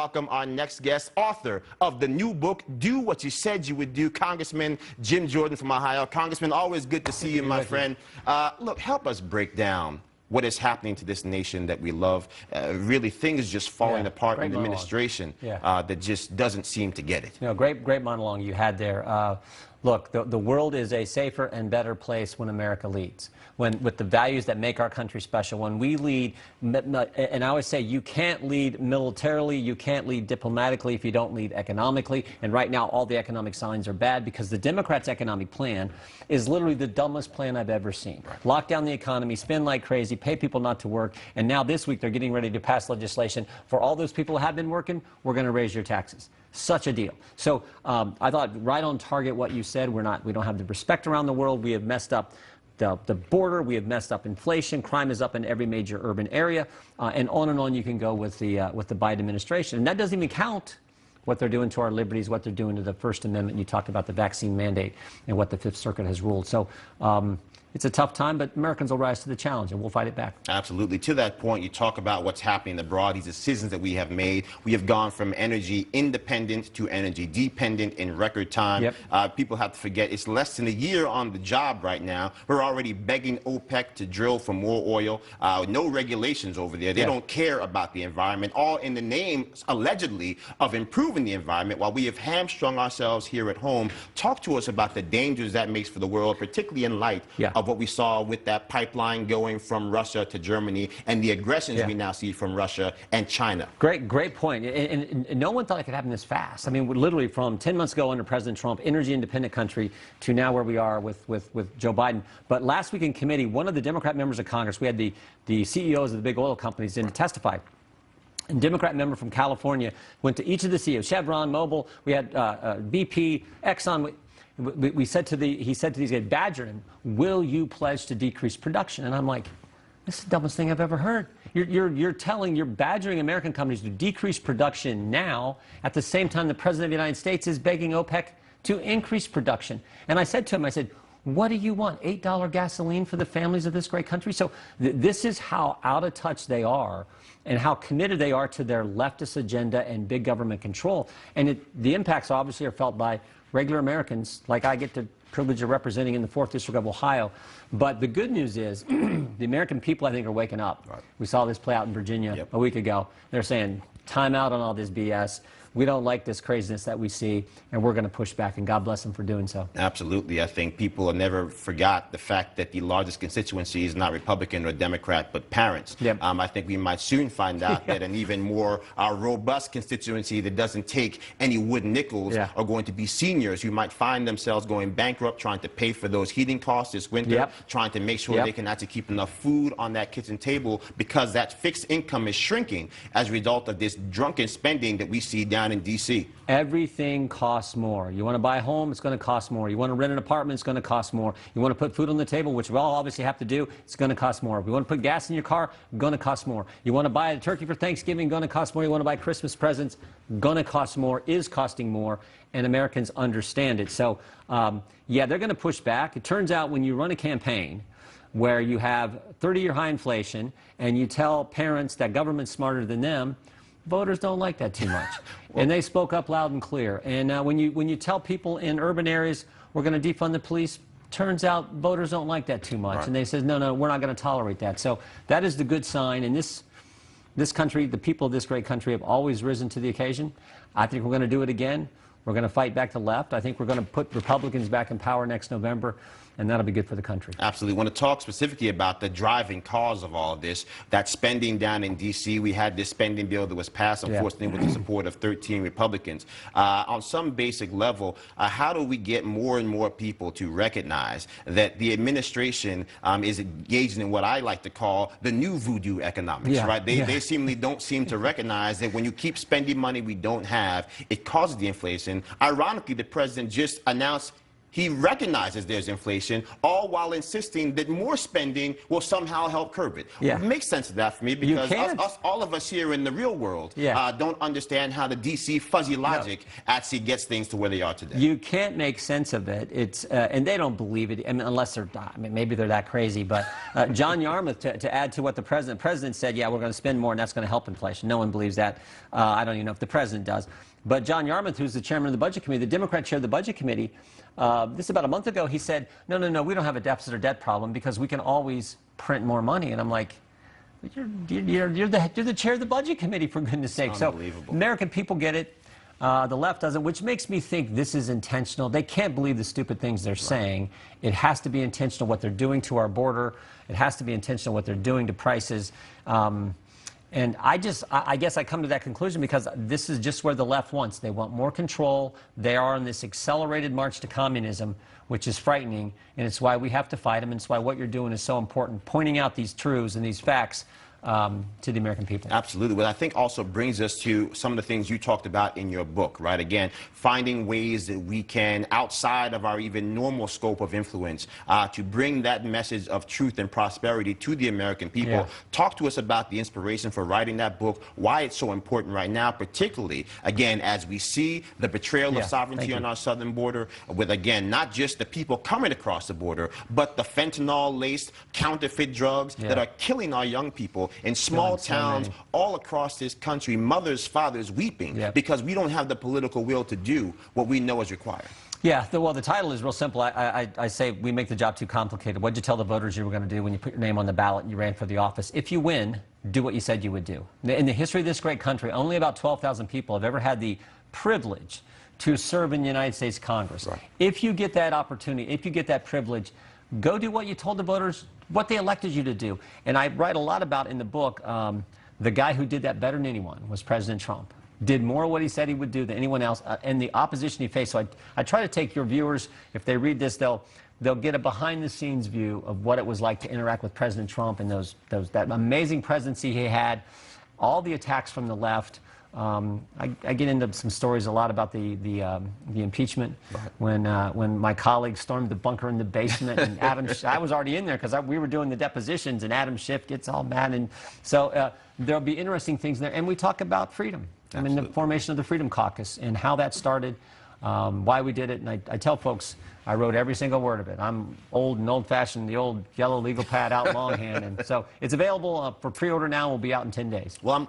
welcome our next guest, author of the new book, Do What You Said You Would Do, Congressman Jim Jordan from Ohio. Congressman, always good to see you, my friend. Look, help us break down what is happening to this nation that we love. Really, things just falling apart in the administration that just doesn't seem to get it. You know, great monologue you had there. Look, the world is a safer and better place when America leads, with the values that make our country special. When we lead, and I always say you can't lead militarily, you can't lead diplomatically if you don't lead economically. And right now, all the economic signs are bad because the Democrats' economic plan is literally the dumbest plan I've ever seen. Lock down the economy, spend like crazy, pay people not to work, and now this week they're getting ready to pass legislation for all those people who have been working. We're going to raise your taxes. Such a deal. So I thought right on target what you said. We don't have the respect around the world. We have messed up the border. We have messed up inflation. Crime is up in every major urban area, and on you can go with the Biden administration. And that doesn't even count what they're doing to our liberties, what they're doing to the First Amendment. You talked about the vaccine mandate and what the Fifth Circuit has ruled. So it's a tough time, but Americans will rise to the challenge, and we'll fight it back. Absolutely. To that point, you talk about what's happening abroad, these decisions that we have made. We have gone from energy independent to energy dependent in record time. People have to forget it's less than a year on the job right now. We're already begging OPEC to drill for more oil. No regulations over there. They don't care about the environment, all in the name, allegedly, of improving the environment while we have hamstrung ourselves here at home. Talk to us about the dangers that makes for the world, particularly in light of what we saw with that pipeline going from Russia to Germany and the aggressions we now see from Russia and China. Great point. And no one thought it could happen this fast. I mean, we're literally from 10 months ago under President Trump, energy independent country, to now where we are with Joe Biden. But last week in committee, one of the Democrat members of Congress, we had the CEOs of the big oil companies in to testify. A Democrat member from California went to each of the CEOs, Chevron, Mobil, we had BP, Exxon. He said to these guys, badgered him, will you pledge to decrease production? And I'm like, this is the dumbest thing I've ever heard. You're badgering American companies to decrease production now at the same time the President of the United States is begging OPEC to increase production. And I said to him, I said, what do you want, $8 gasoline for the families of this great country? So this is how out of touch they are and how committed they are to their leftist agenda and big government control. And the impacts obviously are felt by regular Americans, like I get the privilege of representing in the 4th District of Ohio. But the good news is the American people, I think, are waking up. We saw this play out in Virginia a week ago. They're saying, time out on all this BS. We don't like this craziness that we see, and we're going to push back, and God bless them for doing so. Absolutely. I think people have never forgot the fact that the largest constituency is not Republican or Democrat, but parents. I think we might soon find out that an even more robust constituency that doesn't take any wooden nickels are going to be seniors who might find themselves going bankrupt, trying to pay for those heating costs this winter, trying to make sure they can actually keep enough food on that kitchen table because that fixed income is shrinking as a result of this drunken spending that we see down in D.C. Everything costs more. You want to buy a home, it's going to cost more. You want to rent an apartment, it's going to cost more. You want to put food on the table, which we all obviously have to do, it's going to cost more. If you want to put gas in your car, going to cost more. You want to buy a turkey for Thanksgiving, going to cost more. You want to buy Christmas presents, going to cost more, is costing more, and Americans understand it. So, yeah, they're going to push back. It turns out when you run a campaign where you have 30-year high inflation and you tell parents that government's smarter than them, voters don't like that too much. And they spoke up loud and clear. And when you tell people in urban areas, we're going to defund the police, turns out voters don't like that too much. And they say, no, we're not going to tolerate that. So that is the good sign. And this country, the people of this great country have always risen to the occasion. I think we're going to do it again. We're going to fight back the left. I think we're going to put Republicans back in power next November, and that'll be good for the country. Absolutely. I want to talk specifically about the driving cause of all of this, that spending down in D.C. We had this spending bill that was passed, unfortunately, with the support of 13 Republicans. On some basic level, how do we get more and more people to recognize that the administration is engaging in what I like to call the new voodoo economics, right? They seemingly don't seem to recognize that when you keep spending money we don't have, it causes the inflation. Ironically, the president just announced he recognizes there's inflation, all while insisting that more spending will somehow help curb it. Yeah. It makes sense of that for me because all of us here in the real world don't understand how the D.C. fuzzy logic actually gets things to where they are today. You can't make sense of it. It's and they don't believe it. I mean, unless they're, I mean, maybe they're that crazy. But John Yarmouth, to add to what the president said, yeah, we're going to spend more, and that's going to help inflation. No one believes that. I don't even know if the president does. But John Yarmouth, who's the chairman of the Budget Committee, the Democrat chair of the Budget Committee, this is about a month ago, he said, no, we don't have a deficit or debt problem because we can always print more money. And I'm like, you're the chair of the Budget Committee, for goodness sake. So American people get it. The left doesn't, which makes me think this is intentional. They can't believe the stupid things they're saying. It has to be intentional what they're doing to our border. It has to be intentional what they're doing to prices. And I guess I come to that conclusion because this is just where the left wants. They want more control. They are on this accelerated march to communism, which is frightening, and it's why we have to fight them, and it's why what you're doing is so important, pointing out these truths and these facts to the American people. Absolutely. Well, I think also brings us to some of the things you talked about in your book, right? Again, finding ways that we can, outside of our even normal scope of influence, to bring that message of truth and prosperity to the American people. Yeah. Talk to us about the inspiration for writing that book, why it's so important right now, particularly, again, as we see the betrayal of sovereignty on our southern border, with, again, not just the people coming across the border, but the fentanyl-laced counterfeit drugs that are killing our young people in small towns all across this country, mothers, fathers weeping because we don't have the political will to do what we know is required. Yeah, well, the title is real simple. I say we make the job too complicated. What did you tell the voters you were going to do when you put your name on the ballot and you ran for the office? If you win, do what you said you would do. In the history of this great country, only about 12,000 people have ever had the privilege to serve in the United States Congress. Right. If you get that opportunity, if you get that privilege, go do what you told the voters, what they elected you to do. And I write a lot about in the book, the guy who did that better than anyone was President Trump. Did more of what he said he would do than anyone else, and the opposition he faced. So I try to take your viewers, if they read this, they'll get a behind-the-scenes view of what it was like to interact with President Trump and that amazing presidency he had, all the attacks from the left. I get into some stories a lot about the impeachment when my colleagues stormed the bunker in the basement and I was already in there because we were doing the depositions and Adam Schiff gets all mad, and so there'll be interesting things there, and we talk about freedom. I mean, the formation of the Freedom Caucus and how that started, why we did it, and I tell folks I wrote every single word of it. I'm old and old-fashioned, the old yellow legal pad out longhand, and so it's available for pre-order now. Will be out in 10 days. Well, I'm